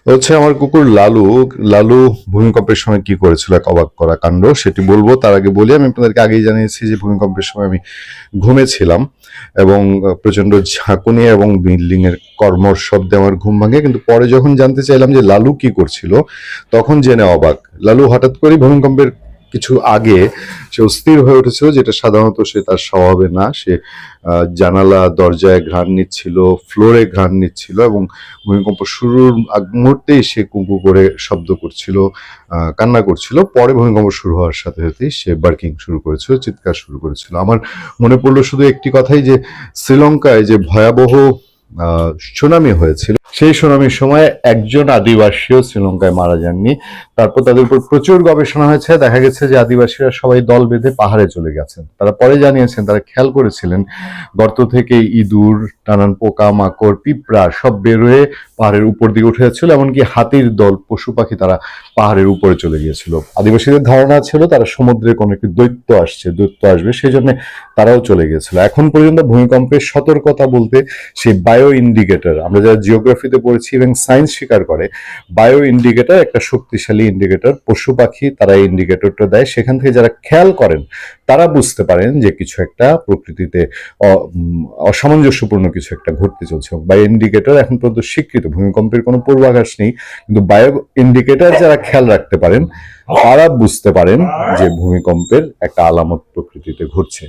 হচ্ছে আমার কুকুর লালু। লালু ভূমিকম্পের সময় কি করেছিল, এক অবাক করা কাণ্ড, সেটি বলবো। তার আগে বলি, আমি আপনাদেরকে আগেই জানিয়েছি যে ভূমিকম্পের সময় আমি ঘুমেছিলাম এবং প্রচন্ড ঝাঁকুনি এবং বিল্ডিং এর কর্মর শব্দে আমার ঘুম ভাঙে। কিন্তু পরে যখন জানতে চাইলাম যে লালু কি করছিল, তখন জেনে অবাক। লালু হঠাৎ করে ভূমিকম্পের কিছু আগে সে অস্থির হয়ে উঠেছিল, যেটা সাধারণত সে তার স্বভাবে না। সে জানালা দরজায় ঘ্রাণ নিচ্ছিল, ফ্লোরে ঘ্রাণ নিচ্ছিল এবং ভূমিকম্প শুরুর আগ মুহূর্তেই সে কুকু করে শব্দ করছিল, কান্না করছিল। পরে ভূমিকম্প শুরু হওয়ার সাথে সাথেই সে বার্কিং শুরু করেছিল, চিৎকার শুরু করেছিল। আমার মনে পড়লো শুধু একটি কথাই, যে শ্রীলঙ্কায় যে ভয়াবহ সুনামি হয়েছিল, সেই সুনামির সময় একজন আদিবাসীও শ্রীলঙ্কায় মারা যাননি। তারপর তাদের উপর প্রচুর গবেষণা হয়েছে, দেখা গেছে যে আদিবাসীরা সবাই দল বেঁধে পাহাড়ে চলে গেছেন। তারা পরে জানিয়েছেন, তারা খেয়াল করেছিলেন গর্ত থেকে ইঁদুর, নানান পোকা মাকড়, পিঁপড়া সব বের হয়ে পাহাড়ের উপর দিকে উঠে যাচ্ছিল। এমনকি হাতির দল, পশু পাখি তারা পাহাড়ের উপরে চলে গিয়েছিল। আদিবাসীদের ধারণা ছিল তারা সমুদ্রে কোনো একটি দৈত্য আসবে, সেই জন্য তারাও চলে গিয়েছিল। এখন পর্যন্ত ভূমিকম্পের সতর্কতা বলতে সেই বায়ো ইন্ডিকেটর, আমরা যারা জিওগ্রাফিতে পড়েছি এবং সায়েন্স স্বীকার করে, বায়ো ইন্ডিকেটর একটা শক্তিশালী ইন্ডিকেটর। পশু পাখি তারা এই ইন্ডিকেটরটা দেয়, সেখান থেকে যারা খেয়াল করেন তারা বুঝতে পারেন যে কিছু একটা প্রকৃতিতে অসামঞ্জস্যপূর্ণ কিছু একটা ঘটতে চলছে। বায়ো ইন্ডিকেটর এখন পর্যন্ত স্বীকৃত, ভূমিকম্পের কোনো পূর্বাভাস নেই, কিন্তু বায়ো ইন্ডিকেটর যারা খেয়াল রাখতে পারেন তারা বুঝতে পারেন যে ভূমিকম্পের একটা আলামত প্রকৃতিতে ঘটছে।